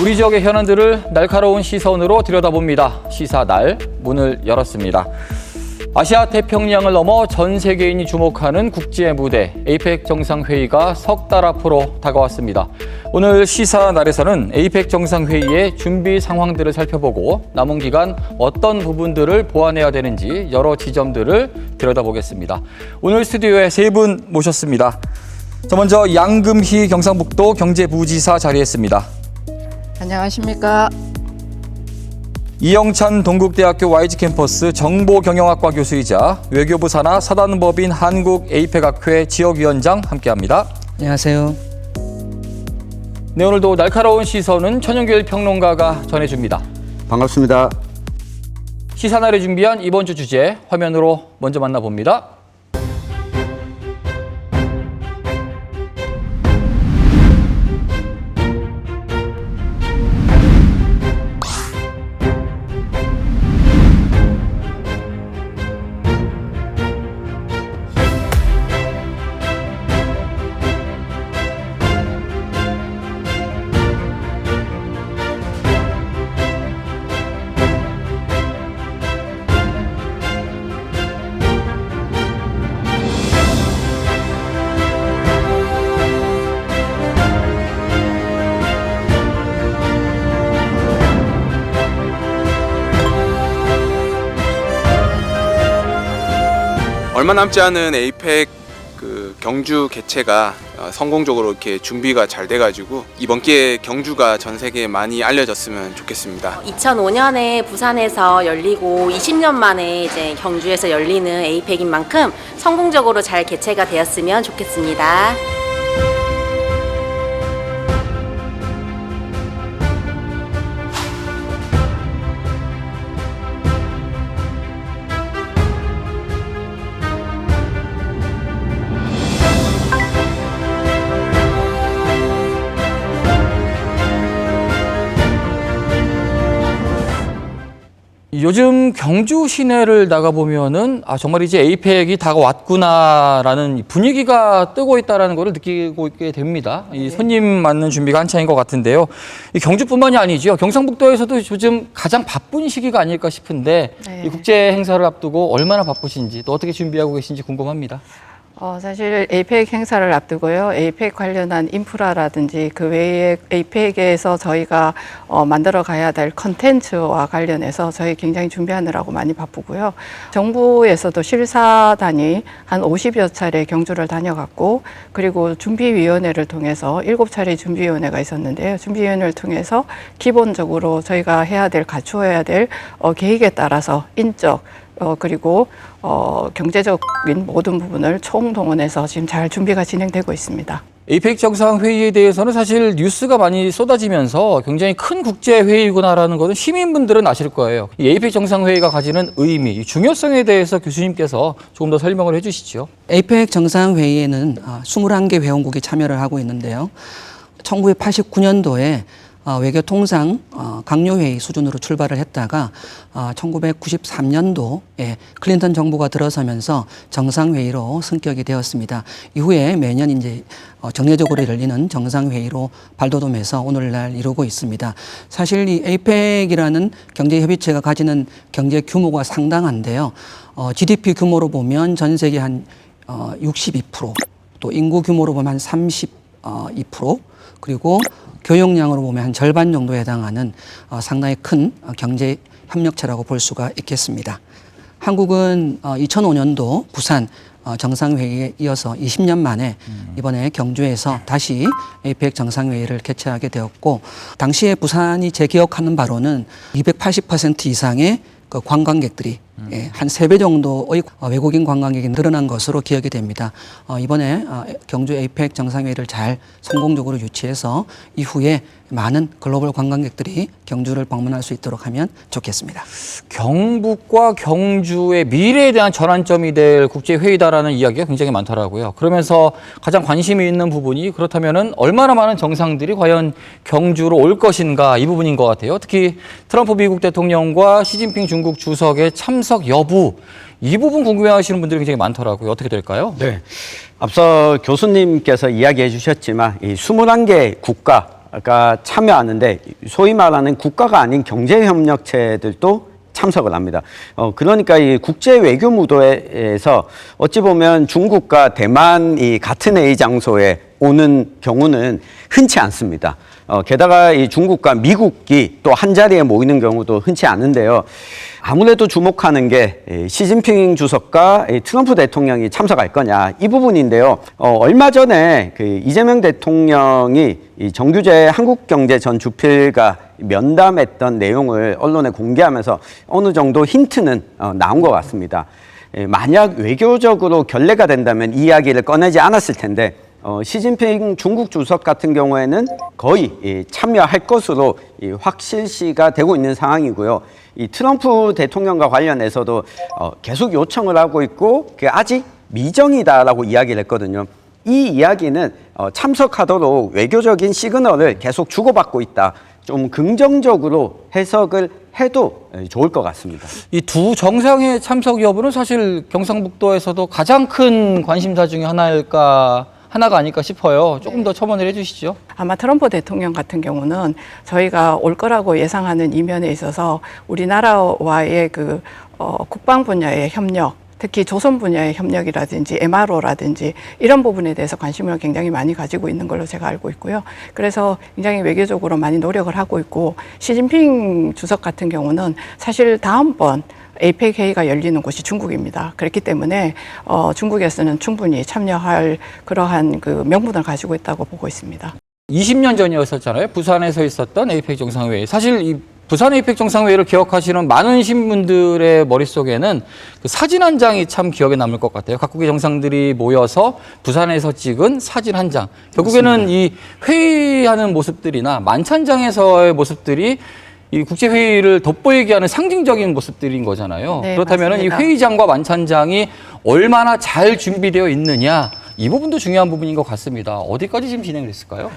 우리 지역의 현안들을 날카로운 시선으로 들여다봅니다. 시사날 문을 열었습니다. 아시아 태평양을 넘어 전 세계인이 주목하는 국제 무대 에이펙 정상회의가 석 달 앞으로 다가왔습니다. 오늘 시사날에서는 에이펙 정상회의의 준비 상황들을 살펴보고 남은 기간 어떤 부분들을 보완해야 되는지 여러 지점들을 들여다보겠습니다. 오늘 스튜디오에 세 분 모셨습니다. 먼저 양금희 경상북도 경제부지사 자리했습니다. 안녕하십니까. 이영찬 동국대학교 YG 캠퍼스 정보경영학과 교수이자 외교부 산하 사단법인 한국 에이펙학회 지역위원장 함께합니다. 안녕하세요. 네, 오늘도 날카로운 시선은 천영길 평론가가 전해줍니다. 반갑습니다. 시사날에 준비한 이번 주 주제 화면으로 먼저 만나봅니다. 얼마 남지 않은 에이펙 경주 개최가 성공적으로 이렇게 준비가 잘 돼가지고 이번 기회에 경주가 전 세계에 많이 알려졌으면 좋겠습니다. 2005년에 부산에서 열리고 20년 만에 이제 경주에서 열리는 에이펙인 만큼 성공적으로 잘 개최가 되었으면 좋겠습니다. 요즘 경주 시내를 나가보면은 정말 이제 에이펙이 다가왔구나라는 분위기가 뜨고 있다는 것을 느끼고 있게 됩니다. 이 손님 맞는 준비가 한창인 것 같은데요. 이 경주뿐만이 아니죠. 경상북도에서도 요즘 가장 바쁜 시기가 아닐까 싶은데 네. 이 국제 행사를 앞두고 얼마나 바쁘신지 또 어떻게 준비하고 계신지 궁금합니다. 사실 에이펙 행사를 앞두고요. 에이펙 관련한 인프라라든지 그 외에 에이펙에서 저희가 만들어 가야 될 컨텐츠와 관련해서 저희 굉장히 준비하느라고 많이 바쁘고요. 정부에서도 실사단이 한 50여 차례 경주를 다녀갔고, 그리고 준비위원회를 통해서 7차례 준비위원회가 있었는데요. 준비위원회를 통해서 기본적으로 저희가 해야 될, 갖추어야 될 계획에 따라서 인적, 그리고 경제적인 모든 부분을 총동원해서 지금 잘 준비가 진행되고 있습니다. 에이펙 정상회의에 대해서는 사실 뉴스가 많이 쏟아지면서 굉장히 큰 국제회의구나라는 것은 시민분들은 아실 거예요. 이 에이펙 정상회의가 가지는 의미, 이 중요성에 대해서 교수님께서 조금 더 설명을 해 주시죠. 에이펙 정상회의에는 21개 회원국이 참여를 하고 있는데요. 1989년도에 외교통상 강요회의 수준으로 출발을 했다가 1993년도에 클린턴 정부가 들어서면서 정상회의로 승격이 되었습니다. 이후에 매년 이제 정례적으로 열리는 정상회의로 발돋움해서 오늘날 이루고 있습니다. 사실 이 에이펙이라는 경제협의체가 가지는 경제 규모가 상당한데요. GDP 규모로 보면 전 세계 한 62%, 또 인구 규모로 보면 한 32%, 그리고 교역량으로 보면 한 절반 정도에 해당하는 상당히 큰 경제 협력체라고 볼 수가 있겠습니다. 한국은 2005년도 부산 정상회의에 이어서 20년 만에 이번에 경주에서 다시 에이펙 정상회의를 개최하게 되었고, 당시에 부산이 제 기억하는 바로는 280% 이상의 그 관광객들이 한 3배 정도의 외국인 관광객이 늘어난 것으로 기억이 됩니다. 이번에 경주 에이펙 정상회의를 잘 성공적으로 유치해서 이후에 많은 글로벌 관광객들이 경주를 방문할 수 있도록 하면 좋겠습니다. 경북과 경주의 미래에 대한 전환점이 될 국제회의다라는 이야기가 굉장히 많더라고요. 그러면서 가장 관심이 있는 부분이 그렇다면은 얼마나 많은 정상들이 과연 경주로 올 것인가 이 부분인 것 같아요. 특히 트럼프 미국 대통령과 시진핑 중국 주석의 참석 여부 이 부분 궁금해하시는 분들이 굉장히 많더라고요. 어떻게 될까요? 네. 앞서 교수님께서 이야기해 주셨지만 이 21개 국가 국가가 참여하는데 소위 말하는 국가가 아닌 경제협력체들도 참석을 합니다. 그러니까 이 국제 외교 무대에서 어찌 보면 중국과 대만이 같은 회의 장소에 오는 경우는 흔치 않습니다. 게다가 이 중국과 미국이 또 한 자리에 모이는 경우도 흔치 않은데요. 아무래도 주목하는 게 시진핑 주석과 트럼프 대통령이 참석할 거냐 이 부분인데요. 얼마 전에 그 이재명 대통령이 이 정규재 한국경제 전 주필과 면담했던 내용을 언론에 공개하면서 어느 정도 힌트는 나온 것 같습니다. 만약 외교적으로 결례가 된다면 이 이야기를 꺼내지 않았을 텐데 시진핑 중국 주석 같은 경우에는 거의 참여할 것으로 확실시가 되고 있는 상황이고요. 이 트럼프 대통령과 관련해서도 계속 요청을 하고 있고 그게 아직 미정이다라고 이야기를 했거든요. 이 이야기는 참석하도록 외교적인 시그널을 계속 주고받고 있다. 좀 긍정적으로 해석을 해도 좋을 것 같습니다. 이 두 정상의 참석 여부는 사실 경상북도에서도 가장 큰 관심사 중에 하나가 아닐까 싶어요. 조금 더 첨언을 해주시죠. 아마 트럼프 대통령 같은 경우는 저희가 올 거라고 예상하는 이면에 있어서 우리나라와의 그 국방 분야의 협력, 특히 조선 분야의 협력이라든지 MRO라든지 이런 부분에 대해서 관심을 굉장히 많이 가지고 있는 걸로 제가 알고 있고요. 그래서 굉장히 외교적으로 많이 노력을 하고 있고 시진핑 주석 같은 경우는 사실 다음번 에이펙 회의가 열리는 곳이 중국입니다. 그렇기 때문에 중국에서는 충분히 참여할 그러한 그 명분을 가지고 있다고 보고 있습니다. 20년 전이었었잖아요. 부산에서 있었던 에이펙 정상회의. 사실 이 부산 에이펙 정상회의를 기억하시는 많은 시민분들의 머릿속에는 그 사진 한 장이 참 기억에 남을 것 같아요. 각국의 정상들이 모여서 부산에서 찍은 사진 한 장. 결국에는 맞습니다. 이 회의하는 모습들이나 만찬장에서의 모습들이 이 국제회의를 돋보이게 하는 상징적인 모습들인 거잖아요. 네, 그렇다면 이 맞습니다. 회의장과 만찬장이 얼마나 잘 준비되어 있느냐, 이 부분도 중요한 부분인 것 같습니다. 어디까지 지금 진행을 했을까요?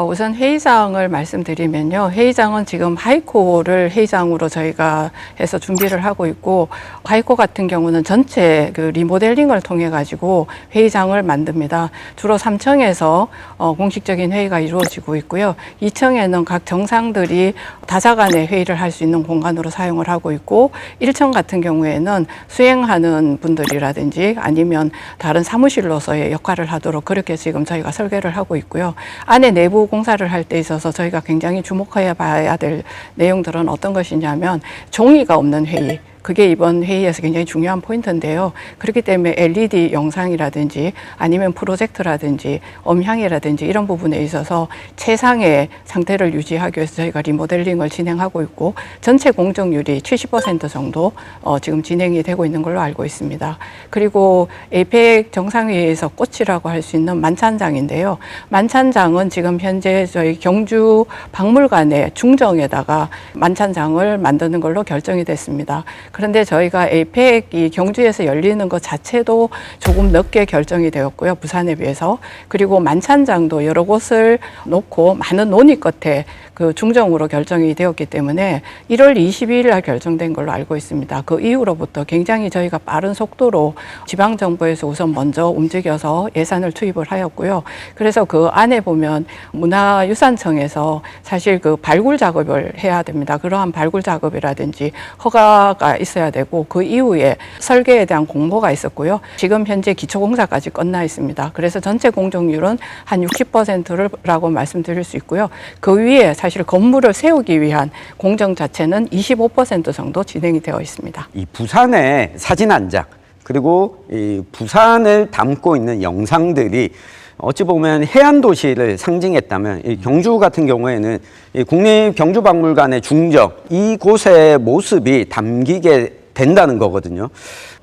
우선 회의장을 말씀드리면요. 회의장은 지금 하이코를 회의장으로 저희가 해서 준비를 하고 있고, 하이코 같은 경우는 전체 그 리모델링을 통해 가지고 회의장을 만듭니다. 주로 3층에서 공식적인 회의가 이루어지고 있고요. 2층에는 각 정상들이 다자간의 회의를 할 수 있는 공간으로 사용을 하고 있고, 1층 같은 경우에는 수행하는 분들이라든지 아니면 다른 사무실로서의 역할을 하도록 그렇게 지금 저희가 설계를 하고 있고요. 안에 내부 공사를 할 때 있어서 저희가 굉장히 주목해 봐야 될 내용들은 어떤 것이냐면 종이가 없는 회의. 그게 이번 회의에서 굉장히 중요한 포인트인데요. 그렇기 때문에 LED 영상이라든지 아니면 프로젝터라든지 음향이라든지 이런 부분에 있어서 최상의 상태를 유지하기 위해서 저희가 리모델링을 진행하고 있고 전체 공정률이 70% 정도 지금 진행이 되고 있는 걸로 알고 있습니다. 그리고 에이펙 정상회의에서 꽃이라고 할 수 있는 만찬장인데요. 만찬장은 지금 현재 저희 경주 박물관의 중정에다가 만찬장을 만드는 걸로 결정이 됐습니다. 그런데 저희가 에이펙이 경주에서 열리는 것 자체도 조금 늦게 결정이 되었고요. 부산에 비해서. 그리고 만찬장도 여러 곳을 놓고 많은 논의 끝에 그 중정으로 결정이 되었기 때문에 1월 22일 날 결정된 걸로 알고 있습니다. 그 이후로부터 굉장히 저희가 빠른 속도로 지방정부에서 우선 먼저 움직여서 예산을 투입을 하였고요. 그래서 그 안에 보면 문화유산청에서 사실 그 발굴 작업을 해야 됩니다. 그러한 발굴 작업이라든지 허가가 있어야 되고 그 이후에 설계에 대한 공모가 있었고요. 지금 현재 기초공사까지 끝나 있습니다. 그래서 전체 공정률은 한 60%라고 말씀드릴 수 있고요. 그 위에 사실 건물을 세우기 위한 공정 자체는 25% 정도 진행이 되어 있습니다. 이 부산의 사진 한 장, 그리고 이 부산을 담고 있는 영상들이 어찌 보면 해안 도시를 상징했다면 이 경주 같은 경우에는 이 국립경주박물관의 중정 이곳의 모습이 담기게 된다는 거거든요.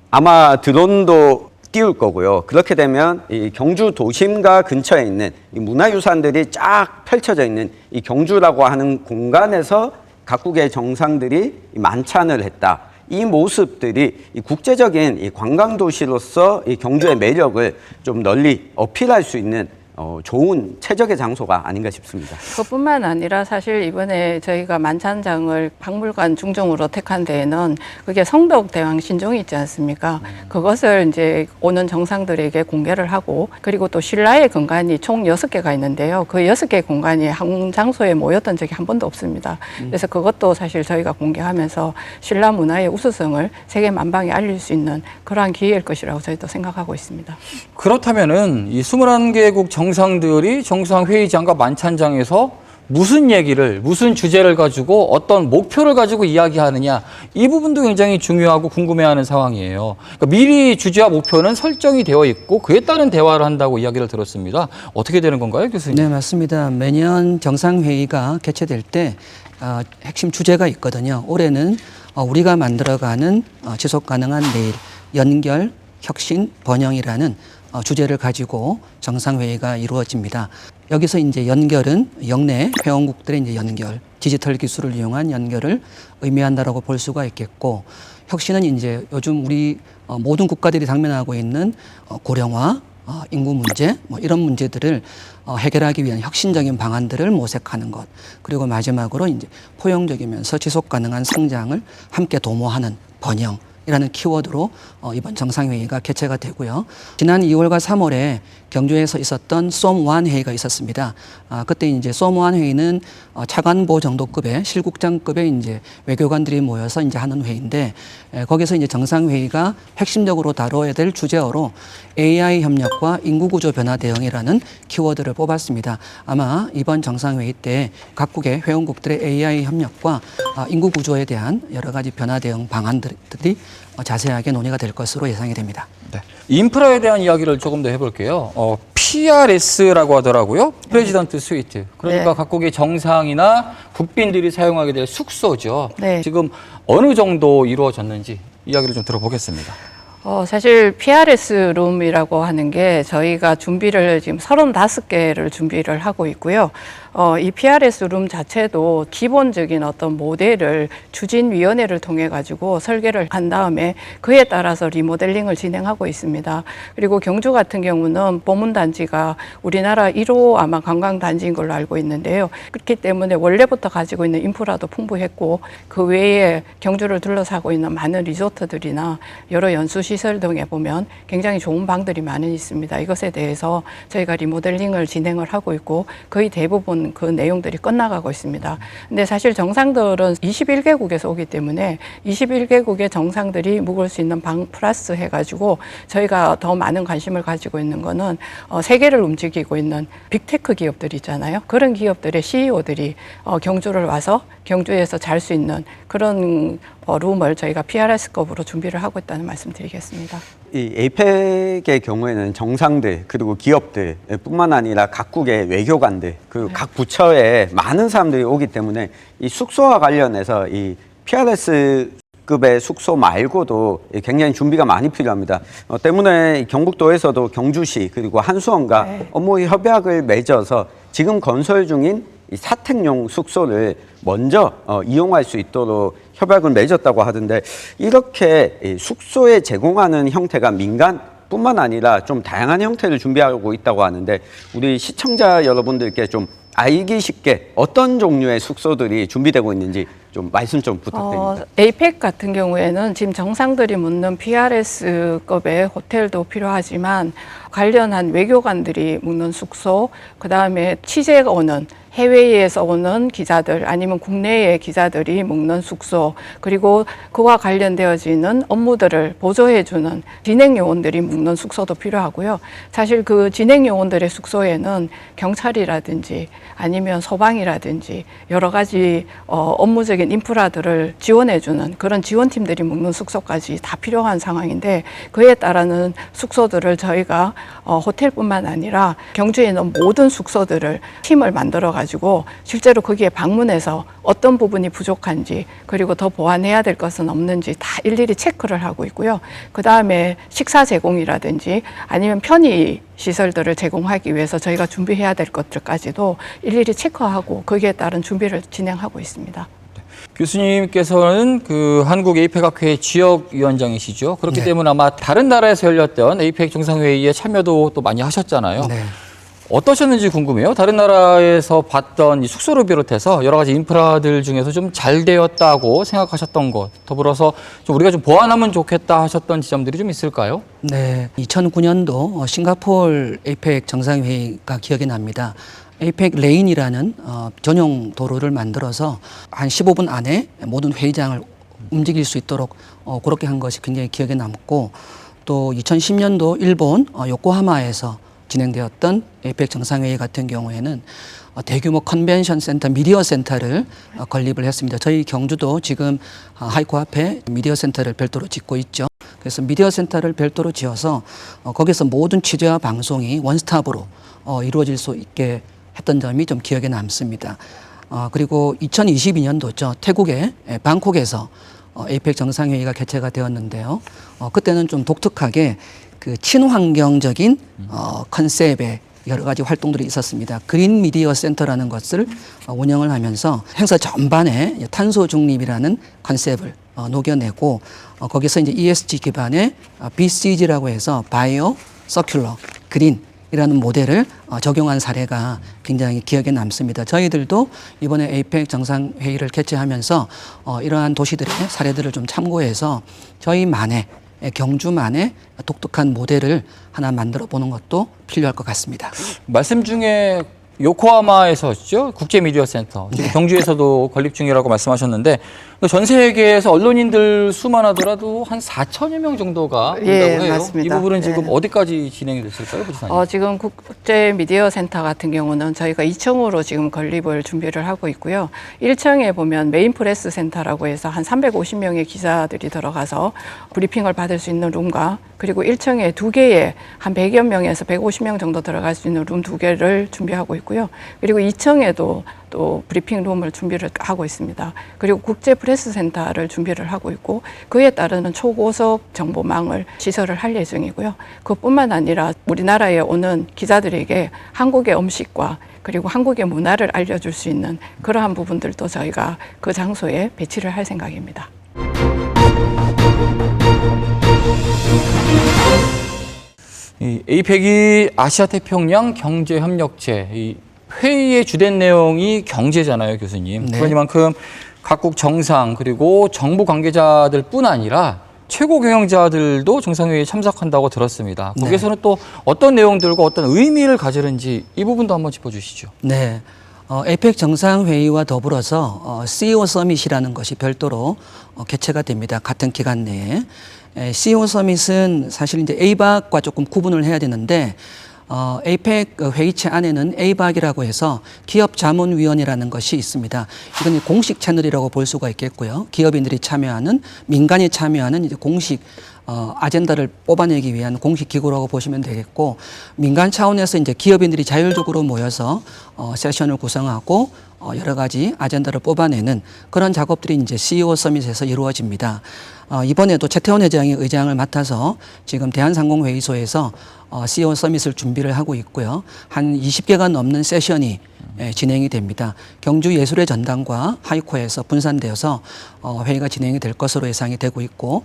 아마 드론도 띄울 거고요. 그렇게 되면 이 경주 도심과 근처에 있는 이 문화유산들이 쫙 펼쳐져 있는 이 경주라고 하는 공간에서 각국의 정상들이 만찬을 했다. 이 모습들이 이 국제적인 이 관광도시로서 이 경주의 매력을 좀 널리 어필할 수 있는 좋은 최적의 장소가 아닌가 싶습니다. 그것뿐만 아니라 사실 이번에 저희가 만찬장을 박물관 중정으로 택한 데에는 그게 성덕대왕 신종이 있지 않습니까? 그것을 이제 오는 정상들에게 공개를 하고 그리고 또 신라의 건관이 총 6개가 있는데요. 그 6개 공간이 한 장소에 모였던 적이 한 번도 없습니다. 그래서 그것도 사실 저희가 공개하면서 신라 문화의 우수성을 세계 만방에 알릴 수 있는 그러한 기회일 것이라고 저희도 생각하고 있습니다. 그렇다면은 이 21개국 정상들이 정상회의장과 만찬장에서 무슨 얘기를, 무슨 주제를 가지고 어떤 목표를 가지고 이야기하느냐, 이 부분도 굉장히 중요하고 궁금해하는 상황이에요. 그러니까 미리 주제와 목표는 설정이 되어 있고 그에 따른 대화를 한다고 이야기를 들었습니다. 어떻게 되는 건가요, 교수님? 네, 맞습니다. 매년 정상회의가 개최될 때 핵심 주제가 있거든요. 올해는 우리가 만들어가는 지속 가능한 내일, 연결, 혁신, 번영이라는 주제를 가지고 정상회의가 이루어집니다. 여기서 이제 연결은 영내 회원국들의 이제 연결, 디지털 기술을 이용한 연결을 의미한다라고 볼 수가 있겠고, 혁신은 이제 요즘 우리 모든 국가들이 당면하고 있는 고령화, 인구 문제, 뭐 이런 문제들을 해결하기 위한 혁신적인 방안들을 모색하는 것. 그리고 마지막으로 이제 포용적이면서 지속 가능한 성장을 함께 도모하는 번영. 이라는 키워드로 이번 정상회의가 개최가 되고요. 지난 2월과 3월에 경주에서 있었던 솜1 회의가 있었습니다. 그때 이제 솜1 회의는 차관보 정도급의 실국장급의 이제 외교관들이 모여서 이제 하는 회의인데, 거기서 이제 정상회의가 핵심적으로 다뤄야 될 주제어로 AI 협력과 인구구조 변화 대응이라는 키워드를 뽑았습니다. 아마 이번 정상회의 때 각국의 회원국들의 AI 협력과 인구구조에 대한 여러 가지 변화 대응 방안들이 자세하게 논의가 될 것으로 예상이 됩니다. 네. 인프라에 대한 이야기를 조금 더 해볼게요. PRS라고 하더라고요. 프레지던트 스위트. 그러니까 네. 각국의 정상이나 국빈들이 사용하게 될 숙소죠. 네. 지금 어느 정도 이루어졌는지 이야기를 좀 들어보겠습니다. 사실 PRS 룸이라고 하는 게 저희가 준비를 지금 35개를 준비를 하고 있고요. 이 PRS 룸 자체도 기본적인 어떤 모델을 추진위원회를 통해 가지고 설계를 한 다음에 그에 따라서 리모델링을 진행하고 있습니다. 그리고 경주 같은 경우는 보문단지가 우리나라 1호 아마 관광단지인 걸로 알고 있는데요. 그렇기 때문에 원래부터 가지고 있는 인프라도 풍부했고 그 외에 경주를 둘러싸고 있는 많은 리조트들이나 여러 연수시설 등에 보면 굉장히 좋은 방들이 많이 있습니다. 이것에 대해서 저희가 리모델링을 진행을 하고 있고 거의 대부분 그 내용들이 끝나가고 있습니다. 근데 사실 정상들은 21개국에서 오기 때문에 21개국의 정상들이 묵을 수 있는 방 플러스 해가지고 저희가 더 많은 관심을 가지고 있는 거는 세계를 움직이고 있는 빅테크 기업들 있잖아요. 그런 기업들의 CEO들이 경주를 와서 경주에서 잘 수 있는 그런 룸을 저희가 PRS급으로 준비를 하고 있다는 말씀 드리겠습니다. 이 에이펙의 경우에는 정상들 그리고 기업들 뿐만 아니라 각국의 외교관들 그리고 각 부처에 많은 사람들이 오기 때문에 이 숙소와 관련해서 이 PRS급의 숙소 말고도 굉장히 준비가 많이 필요합니다. 때문에 경북도에서도 경주시 그리고 한수원과 업무 협약을 맺어서 지금 건설 중인 이 사택용 숙소를 먼저 이용할 수 있도록 협약을 맺었다고 하던데, 이렇게 숙소에 제공하는 형태가 민간뿐만 아니라 좀 다양한 형태를 준비하고 있다고 하는데, 우리 시청자 여러분들께 좀 알기 쉽게 어떤 종류의 숙소들이 준비되고 있는지 좀 말씀 좀 부탁드립니다. 에이펙 같은 경우에는 지금 정상들이 묻는 PRS급의 호텔도 필요하지만 관련한 외교관들이 묵는 숙소, 그다음에 취재가 오는 해외에서 오는 기자들 아니면 국내의 기자들이 묵는 숙소, 그리고 그와 관련되어지는 업무들을 보조해주는 진행요원들이 묵는 숙소도 필요하고요. 사실 그 진행요원들의 숙소에는 경찰이라든지 아니면 소방이라든지 여러 가지 업무적인 인프라들을 지원해주는 그런 지원팀들이 묵는 숙소까지 다 필요한 상황인데, 그에 따르는 숙소들을 저희가 호텔뿐만 아니라 경주에 있는 모든 숙소들을 팀을 만들어 가지고 실제로 거기에 방문해서 어떤 부분이 부족한지 그리고 더 보완해야 될 것은 없는지 다 일일이 체크를 하고 있고요. 그 다음에 식사 제공이라든지 아니면 편의 시설들을 제공하기 위해서 저희가 준비해야 될 것들까지도 일일이 체크하고 거기에 따른 준비를 진행하고 있습니다. 교수님께서는 그 한국 에이펙학회 지역위원장이시죠. 그렇기 네. 때문에 아마 다른 나라에서 열렸던 에이펙 정상회의에 참여도 또 많이 하셨잖아요. 네. 어떠셨는지 궁금해요. 다른 나라에서 봤던 이 숙소를 비롯해서 여러 가지 인프라들 중에서 좀 잘 되었다고 생각하셨던 것, 더불어서 좀 우리가 좀 보완하면 좋겠다 하셨던 지점들이 좀 있을까요? 네, 2009년도 싱가포르 에이펙 정상회의가 기억이 납니다. 에이펙 레인이라는 전용 도로를 만들어서 한 15분 안에 모든 회의장을 움직일 수 있도록 그렇게 한 것이 굉장히 기억에 남고, 또 2010년도 일본 요코하마에서 진행되었던 에이펙 정상회의 같은 경우에는 대규모 컨벤션 센터, 미디어 센터를 건립을 했습니다. 저희 경주도 지금 하이코 앞에 미디어 센터를 별도로 짓고 있죠. 그래서 미디어 센터를 별도로 지어서 거기서 모든 취재와 방송이 원스톱으로 이루어질 수 있게 했던 점이 좀 기억에 남습니다. 그리고 2022년도죠. 태국의 방콕에서 에이펙 정상회의가 개최가 되었는데요. 그때는 좀 독특하게 그 친환경적인 컨셉의 여러 가지 활동들이 있었습니다. 그린 미디어 센터라는 것을 운영을 하면서 행사 전반에 탄소 중립이라는 컨셉을 녹여내고, 거기서 이제 ESG 기반의 BCG라고 해서 바이오, 서큘러, 그린이라는 모델을 적용한 사례가 굉장히 기억에 남습니다. 저희들도 이번에 에이펙 정상회의를 개최하면서 이러한 도시들의 사례들을 좀 참고해서 저희만의, 경주만의 독특한 모델을 하나 만들어 보는 것도 필요할 것 같습니다. 말씀 중에 요코하마에서죠, 국제미디어센터, 지금 경주에서도 건립 중이라고 말씀하셨는데, 전 세계에서 언론인들 수만 하더라도 한 4천여 명 정도가 온다고 해요. 맞습니다. 이 부분은 지금 네. 어디까지 진행이 됐을까요, 부지사님? 지금 국제 미디어 센터 같은 경우는 저희가 2층으로 지금 건립을 준비를 하고 있고요. 1층에 보면 메인 프레스 센터라고 해서 한 350명의 기자들이 들어가서 브리핑을 받을 수 있는 룸과, 그리고 1층에 2개의 한 100여 명에서 150명 정도 들어갈 수 있는 룸 2개를 준비하고 있고요. 그리고 2층에도 또 브리핑 룸을 준비를 하고 있습니다. 그리고 국제 프레스 센터를 준비를 하고 있고, 그에 따르는 초고속 정보망을 시설을 할 예정이고요. 그뿐만 아니라 우리나라에 오는 기자들에게 한국의 음식과 그리고 한국의 문화를 알려줄 수 있는 그러한 부분들도 저희가 그 장소에 배치를 할 생각입니다. 이 에이펙이 아시아 태평양 경제협력체, 이 회의의 주된 내용이 경제잖아요, 교수님. 네. 그러니만큼 각국 정상 그리고 정부 관계자들뿐 아니라 최고 경영자들도 정상회의에 참석한다고 들었습니다. 네. 거기서는 또 어떤 내용들과 어떤 의미를 가지는지 이 부분도 한번 짚어주시죠. 네. 에이펙 정상회의와 더불어서 CEO 서밋이라는 것이 별도로 개최가 됩니다. 같은 기간 내에. CEO 서밋은 사실 이제 에이박과 조금 구분을 해야 되는데, 에이펙 회의체 안에는 에이박이라고 해서 기업자문위원회라는 것이 있습니다. 이건 공식 채널이라고 볼 수가 있겠고요. 기업인들이 참여하는, 민간이 참여하는 이제 공식 아젠다를 뽑아내기 위한 공식 기구라고 보시면 되겠고, 민간 차원에서 이제 기업인들이 자율적으로 모여서 세션을 구성하고 여러 가지 아젠다를 뽑아내는 그런 작업들이 이제 CEO 서밋에서 이루어집니다. 이번에도 최태원 회장이 의장을 맡아서 지금 대한상공회의소에서 CEO 서밋을 준비를 하고 있고요. 한 20개가 넘는 세션이 진행이 됩니다. 경주 예술의 전당과 하이코에서 분산되어서 회의가 진행이 될 것으로 예상이 되고 있고,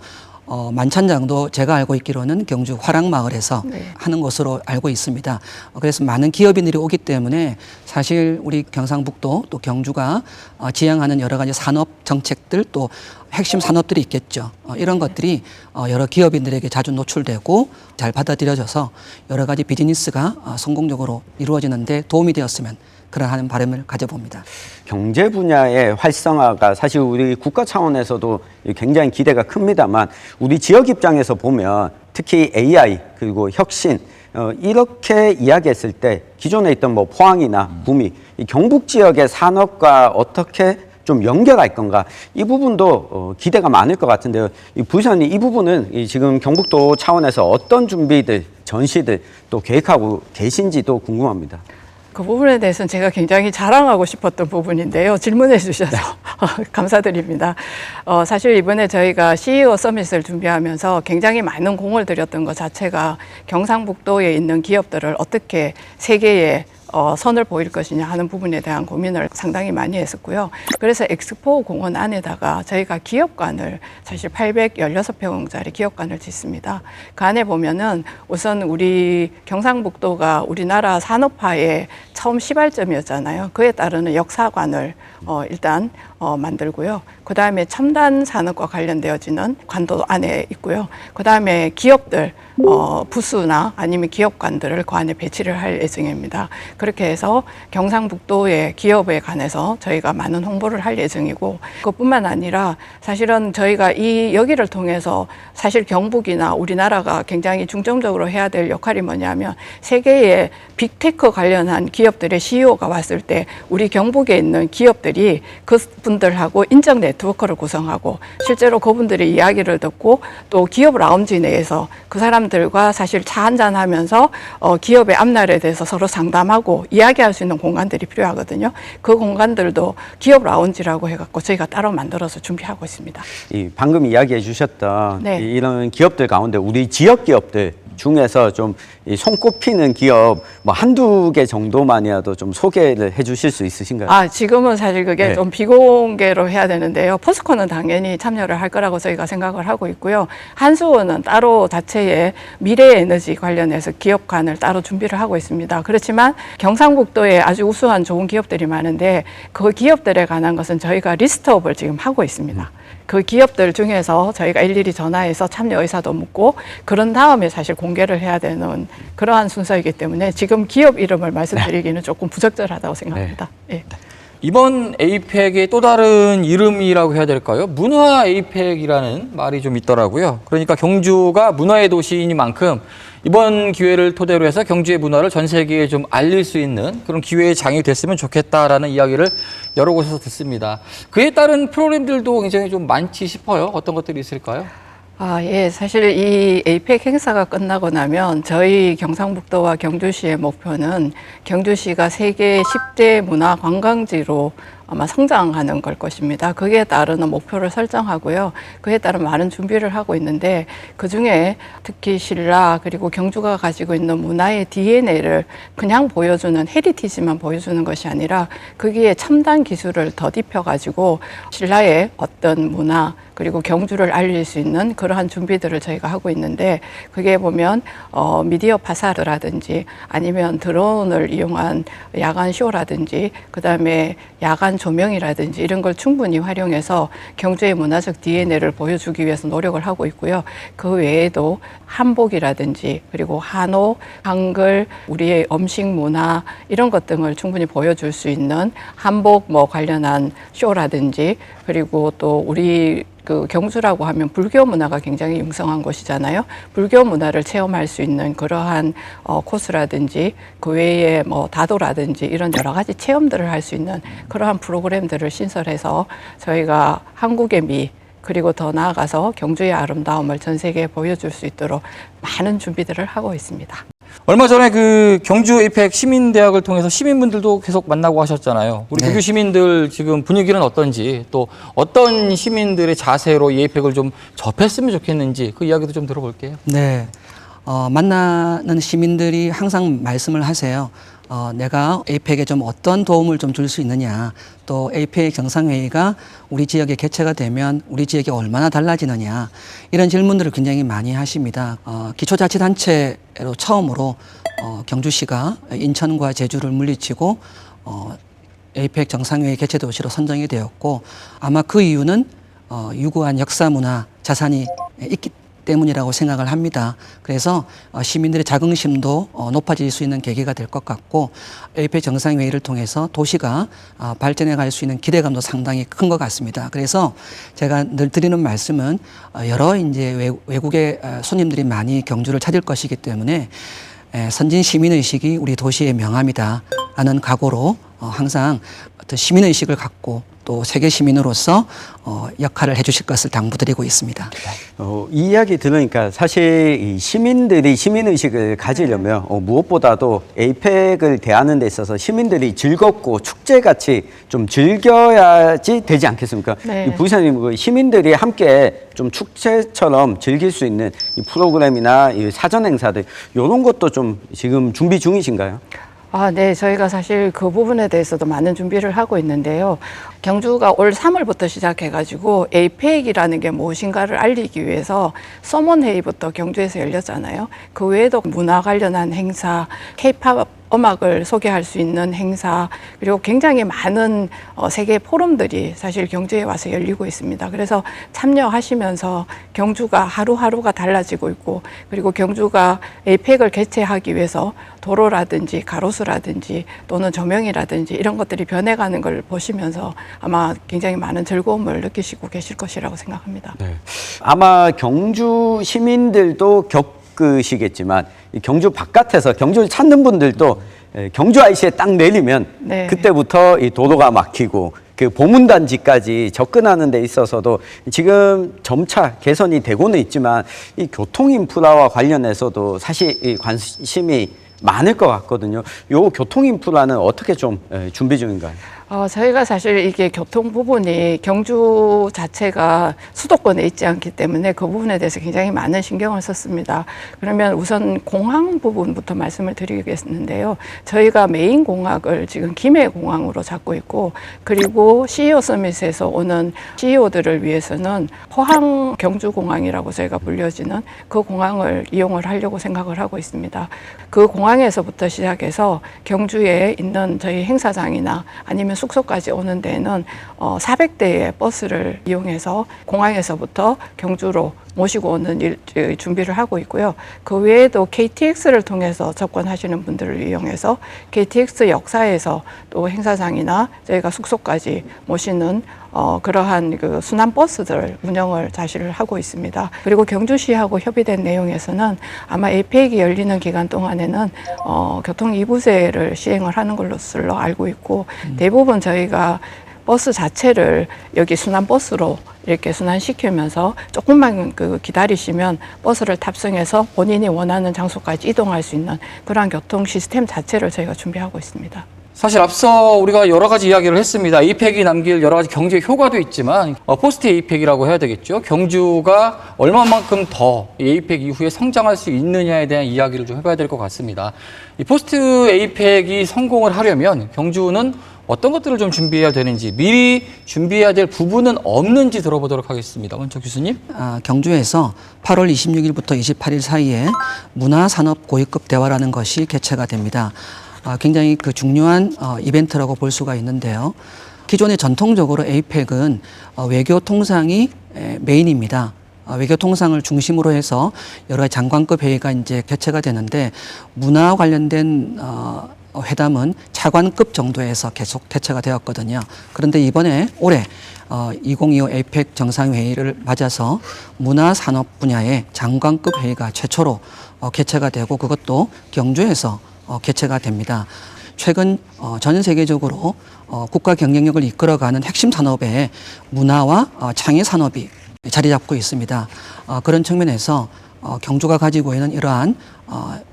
만찬장도 제가 알고 있기로는 경주 화랑마을에서 하는 것으로 알고 있습니다. 그래서 많은 기업인들이 오기 때문에 사실 우리 경상북도 또 경주가 지향하는 여러 가지 산업 정책들, 또 핵심 산업들이 있겠죠. 이런 것들이 여러 기업인들에게 자주 노출되고 잘 받아들여져서 여러 가지 비즈니스가 성공적으로 이루어지는데 도움이 되었으면 그러한 바람을 가져봅니다. 경제 분야의 활성화가 사실 우리 국가 차원에서도 굉장히 기대가 큽니다만, 우리 지역 입장에서 보면 특히 AI 그리고 혁신 이렇게 이야기했을 때 기존에 있던 뭐 포항이나 구미, 이 경북 지역의 산업과 어떻게 좀 연결할 건가, 이 부분도 기대가 많을 것 같은데요. 이 부사님, 이 부분은 지금 경북도 차원에서 어떤 준비들, 전시들 또 계획하고 계신지도 궁금합니다. 그 부분에 대해서는 제가 굉장히 자랑하고 싶었던 부분인데요. 질문해 주셔서 감사드립니다. 사실 이번에 저희가 CEO 서밋을 준비하면서 굉장히 많은 공을 들였던 것 자체가 경상북도에 있는 기업들을 어떻게 세계에 선을 보일 것이냐 하는 부분에 대한 고민을 상당히 많이 했었고요. 그래서 엑스포 공원 안에다가 저희가 기업관을 사실 816평짜리 기업관을 짓습니다. 그 안에 보면은 우선 우리 경상북도가 우리나라 산업화의 처음 시발점이었잖아요. 그에 따르는 역사관을 일단 만들고요. 그 다음에 첨단 산업과 관련되어지는 관도 안에 있고요. 그 다음에 기업들 부스나 아니면 기업관들을 그 안에 배치를 할 예정입니다. 그렇게 해서 경상북도의 기업에 관해서 저희가 많은 홍보를 할 예정이고, 그것뿐만 아니라 사실은 저희가 이 여기를 통해서 사실 경북이나 우리나라가 굉장히 중점적으로 해야 될 역할이 뭐냐면, 세계의 빅테크 관련한 기업들의 CEO가 왔을 때 우리 경북에 있는 기업들이 그분들하고 인적 네트워크를 구성하고 실제로 그분들의 이야기를 듣고 또 기업 라운지 내에서 그 사람들과 사실 차 한잔 하면서 기업의 앞날에 대해서 서로 상담하고 이야기할 수 있는 공간들이 필요하거든요. 그 공간들도 기업 라운지라고 해갖고 저희가 따로 만들어서 준비하고 있습니다. 방금 이야기해 주셨던 네. 이런 기업들 가운데 우리 지역 기업들 중에서 좀 손꼽히는 기업 뭐 한두 개 정도만이라도 좀 소개를 해 주실 수 있으신가요? 지금은 사실 그게 네. 좀 비공개로 해야 되는데요. 포스코는 당연히 참여를 할 거라고 저희가 생각을 하고 있고요. 한수원은 따로 자체의 미래 에너지 관련해서 기업관을 따로 준비를 하고 있습니다. 그렇지만 경상북도에 아주 우수한 좋은 기업들이 많은데 그 기업들에 관한 것은 저희가 리스트업을 지금 하고 있습니다. 그 기업들 중에서 저희가 일일이 전화해서 참여 의사도 묻고 그런 다음에 사실 공개를 해야 되는 그러한 순서이기 때문에 지금 기업 이름을 말씀드리기는 조금 부적절하다고 생각합니다. 예. 이번 에이펙의 또 다른 이름이라고 해야 될까요? 문화 에이펙이라는 말이 좀 있더라고요. 그러니까 경주가 문화의 도시이니만큼 이번 기회를 토대로 해서 경주의 문화를 전 세계에 좀 알릴 수 있는 그런 기회의 장이 됐으면 좋겠다라는 이야기를 여러 곳에서 듣습니다. 그에 따른 프로그램들도 굉장히 좀 많지 싶어요. 어떤 것들이 있을까요? 예. 사실 이 에이펙 행사가 끝나고 나면 저희 경상북도와 경주시의 목표는 경주시가 세계 10대 문화 관광지로 아마 성장하는 걸 것입니다. 그에 따르는 목표를 설정하고요. 그에 따른 많은 준비를 하고 있는데 그중에 특히 신라 그리고 경주가 가지고 있는 문화의 DNA를 그냥 보여주는 헤리티지만 보여주는 것이 아니라 거기에 첨단 기술을 덧입혀가지고 신라의 어떤 문화 그리고 경주를 알릴 수 있는 그러한 준비들을 저희가 하고 있는데 그게 보면 미디어 파사드라든지 아니면 드론을 이용한 야간 쇼라든지 그다음에 야간 조명이라든지 이런 걸 충분히 활용해서 경주의 문화적 DNA를 보여주기 위해서 노력을 하고 있고요. 그 외에도 한복이라든지 그리고 한옥, 한글, 우리의 음식 문화 이런 것 등을 충분히 보여줄 수 있는 한복 관련한 쇼라든지 그리고 또 우리 그 경주라고 하면 불교 문화가 굉장히 융성한 곳이잖아요. 불교 문화를 체험할 수 있는 그러한 코스라든지 그 외에 다도라든지 이런 여러 가지 체험들을 할 수 있는 그러한 프로그램들을 신설해서 저희가 한국의 미 그리고 더 나아가서 경주의 아름다움을 전 세계에 보여줄 수 있도록 많은 준비들을 하고 있습니다. 얼마 전에 그 경주 에이펙 시민대학을 통해서 시민분들도 계속 만나고 하셨잖아요. 우리 네. 경주 시민들 지금 분위기는 어떤지 또 어떤 시민들의 자세로 이 에이펙을 좀 접했으면 좋겠는지 그 이야기도 좀 들어볼게요. 네. 만나는 시민들이 항상 말씀을 하세요. 내가 에이펙에 좀 어떤 도움을 좀 줄 수 있느냐, 또 에이펙 정상회의가 우리 지역에 개최가 되면 우리 지역이 얼마나 달라지느냐, 이런 질문들을 굉장히 많이 하십니다. 기초자치단체로 처음으로 경주시가 인천과 제주를 물리치고 에이펙 정상회의 개최 도시로 선정이 되었고, 아마 그 이유는 유구한 역사 문화 자산이 있기 때문이라고 생각을 합니다. 그래서 시민들의 자긍심도 높아질 수 있는 계기가 될 것 같고 에이펙 정상회의를 통해서 도시가 발전해 갈 수 있는 기대감도 상당히 큰 것 같습니다. 그래서 제가 늘 드리는 말씀은 여러 이제 외국의 손님들이 많이 경주를 찾을 것이기 때문에 선진 시민의식이 우리 도시의 명함이다라는 각오로 항상 어떤 시민의식을 갖고 또 세계 시민으로서 역할을 해주실 것을 당부드리고 있습니다. 이 이야기 들으니까 사실 이 시민들이 시민의식을 가지려면 무엇보다도 에이펙을 대하는 데 있어서 시민들이 즐겁고 축제같이 좀 즐겨야지 되지 않겠습니까? 네. 부의사님, 시민들이 함께 좀 축제처럼 즐길 수 있는 이 프로그램이나 이 사전 행사들 이런 것도 좀 지금 준비 중이신가요? 네. 저희가 사실 그 부분에 대해서도 많은 준비를 하고 있는데요. 경주가 올 3월부터 시작해가지고 에이펙이라는 게 무엇인가를 알리기 위해서 서먼회의부터 경주에서 열렸잖아요. 그 외에도 문화 관련한 행사, K-팝 음악을 소개할 수 있는 행사, 그리고 굉장히 많은 세계 포럼들이 사실 경주에 와서 열리고 있습니다. 그래서 참여하시면서 경주가 하루하루가 달라지고 있고, 그리고 경주가 에이펙을 개최하기 위해서 도로라든지 가로수라든지 또는 조명이라든지 이런 것들이 변해가는 걸 보시면서 아마 굉장히 많은 즐거움을 느끼시고 계실 것이라고 생각합니다. 아마 경주 시민들도 겪으시겠지만 이 경주 바깥에서 경주를 찾는 분들도 경주 IC에 딱 내리면 네. 그때부터 이 도로가 막히고 그 보문단지까지 접근하는 데 있어서도 지금 점차 개선이 되고는 있지만 이 교통 인프라와 관련해서도 사실 이 관심이 많을 것 같거든요. 요 교통 인프라는 어떻게 좀 준비 중인가요? 저희가 사실 이게 교통 부분이 경주 자체가 수도권에 있지 않기 때문에 그 부분에 대해서 굉장히 많은 신경을 썼습니다. 그러면 우선 공항 부분부터 말씀을 드리겠는데요. 저희가 메인 공항을 지금 김해공항으로 잡고 있고, 그리고 CEO 서밋에서 오는 CEO들을 위해서는 포항 경주공항이라고 저희가 불려지는 그 공항을 이용을 하려고 생각을 하고 있습니다. 그 공항에서부터 시작해서 경주에 있는 저희 행사장이나 아니면 숙소까지 오는 데는 400대의 버스를 이용해서 공항에서부터 경주로 모시고 오는 준비를 하고 있고요. 그 외에도 KTX를 통해서 접근하시는 분들을 이용해서 KTX 역사에서 또 행사장이나 저희가 숙소까지 모시는 그러한 그 순환 버스들 운영을 사실 하고 있습니다. 그리고 경주시하고 협의된 내용에서는 아마 에이펙이 열리는 기간 동안에는 교통 2부제를 시행을 하는 것으로 알고 있고, 대부분 저희가 버스 자체를 여기 순환 버스로 이렇게 순환시키면서 조금만 기다리시면 버스를 탑승해서 본인이 원하는 장소까지 이동할 수 있는 그러한 교통 시스템 자체를 저희가 준비하고 있습니다. 사실 앞서 우리가 여러 가지 이야기를 했습니다. 에이펙이 남길 여러 가지 경제 효과도 있지만 포스트 에이펙이라고 해야 되겠죠. 경주가 얼마만큼 더 에이펙 이후에 성장할 수 있느냐에 대한 이야기를 좀 해봐야 될 것 같습니다. 이 포스트 에이펙이 성공을 하려면 경주는 어떤 것들을 좀 준비해야 되는지, 미리 준비해야 될 부분은 없는지 들어보도록 하겠습니다. 먼저 교수님. 경주에서 8월 26일부터 28일 사이에 문화산업 고위급 대화라는 것이 개최가 됩니다. 굉장히 그 중요한 이벤트라고 볼 수가 있는데요. 기존에 전통적으로 에이펙은 외교 통상이 메인입니다. 외교 통상을 중심으로 해서 여러 가지 장관급 회의가 이제 개최가 되는데, 문화 관련된 회담은 차관급 정도에서 계속 개최가 되었거든요. 그런데 이번에 올해 2025 에이펙 정상회의를 맞아서 문화산업 분야의 장관급 회의가 최초로 개최가 되고, 그것도 경주에서 개최가 됩니다. 최근 전 세계적으로 국가 경쟁력을 이끌어가는 핵심 산업에 문화와 창의 산업이 자리 잡고 있습니다. 그런 측면에서 경주가 가지고 있는 이러한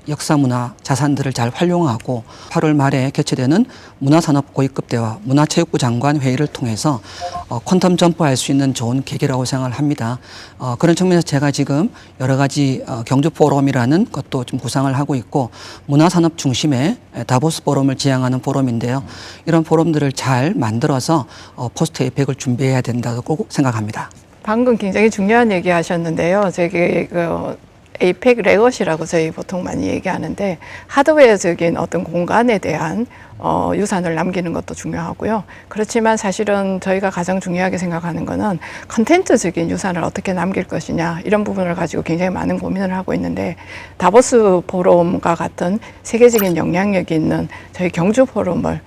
역사문화 자산들을 잘 활용하고 8월 말에 개최되는 문화산업 고위급 대화 문화체육부 장관 회의를 통해서 퀀텀 점프할 수 있는 좋은 계기라고 생각을 합니다. 그런 측면에서 제가 지금 여러 가지 경주 포럼이라는 것도 좀 구상을 하고 있고, 문화산업 중심의 다보스 포럼을 지향하는 포럼인데요. 이런 포럼들을 잘 만들어서 포스트 에이펙을 준비해야 된다고 생각합니다. 방금 굉장히 중요한 얘기 하셨는데요. 저기 에이펙 레거시라고 저희 보통 많이 얘기하는데, 하드웨어적인 어떤 공간에 대한 유산을 남기는 것도 중요하고요. 그렇지만 사실은 저희가 가장 중요하게 생각하는 거는 컨텐츠적인 유산을 어떻게 남길 것이냐, 이런 부분을 가지고 굉장히 많은 고민을 하고 있는데, 다보스 포럼과 같은 세계적인 영향력이 있는 저희 경주 포럼을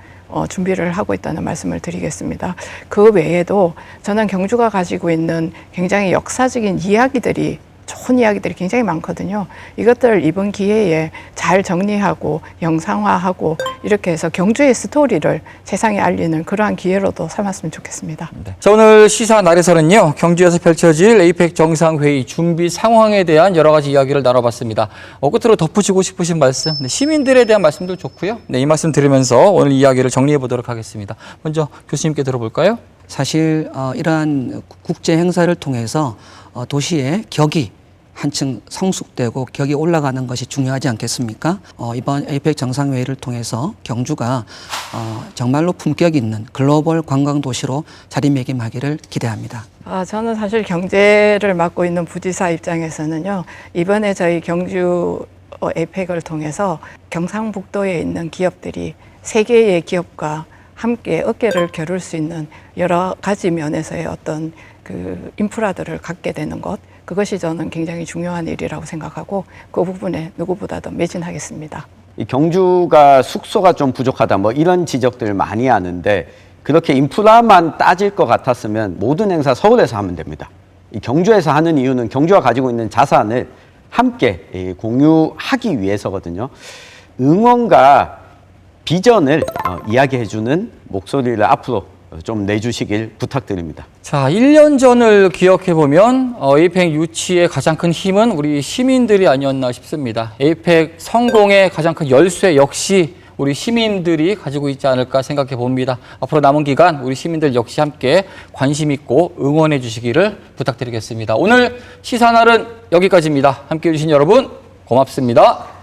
준비를 하고 있다는 말씀을 드리겠습니다. 그 외에도 저는 경주가 가지고 있는 굉장히 역사적인 이야기들이, 좋은 이야기들이 굉장히 많거든요. 이것들을 이번 기회에 잘 정리하고 영상화하고 이렇게 해서 경주의 스토리를 세상에 알리는 그러한 기회로도 삼았으면 좋겠습니다. 네. 자, 오늘 시사 날에서는요, 경주에서 펼쳐질 에이펙 정상회의 준비 상황에 대한 여러 가지 이야기를 나눠봤습니다. 끝으로 덧붙이고 싶으신 말씀, 시민들에 대한 말씀도 좋고요. 이 말씀 들으면서 오늘 이야기를 정리해 보도록 하겠습니다. 먼저 교수님께 들어볼까요? 사실 이러한 국제 행사를 통해서 도시의 격이 한층 성숙되고 격이 올라가는 것이 중요하지 않겠습니까? 이번 APEC 정상회의를 통해서 경주가 정말로 품격 있는 글로벌 관광도시로 자리매김하기를 기대합니다. 저는 사실 경제를 맡고 있는 부지사 입장에서는요, 이번에 저희 경주 에이펙을 통해서 경상북도에 있는 기업들이 세 개의 기업과 함께 어깨를 겨룰 수 있는 여러 가지 면에서의 어떤 그 인프라들을 갖게 되는 것, 그것이 저는 굉장히 중요한 일이라고 생각하고 그 부분에 누구보다도 매진하겠습니다. 이 경주가 숙소가 좀 부족하다 뭐 이런 지적들 많이 하는데 그렇게 인프라만 따질 것 같았으면 모든 행사 서울에서 하면 됩니다. 이 경주에서 하는 이유는 경주가 가지고 있는 자산을 함께 공유하기 위해서거든요. 응원과 비전을 이야기해주는 목소리를 앞으로 좀 내주시길 부탁드립니다. 자, 1년 전을 기억해보면 에이펙 유치의 가장 큰 힘은 우리 시민들이 아니었나 싶습니다. 에이펙 성공의 가장 큰 열쇠 역시 우리 시민들이 가지고 있지 않을까 생각해 봅니다. 앞으로 남은 기간 우리 시민들 역시 함께 관심 있고 응원해 주시기를 부탁드리겠습니다. 오늘 시사날은 여기까지입니다. 함께해 주신 여러분 고맙습니다.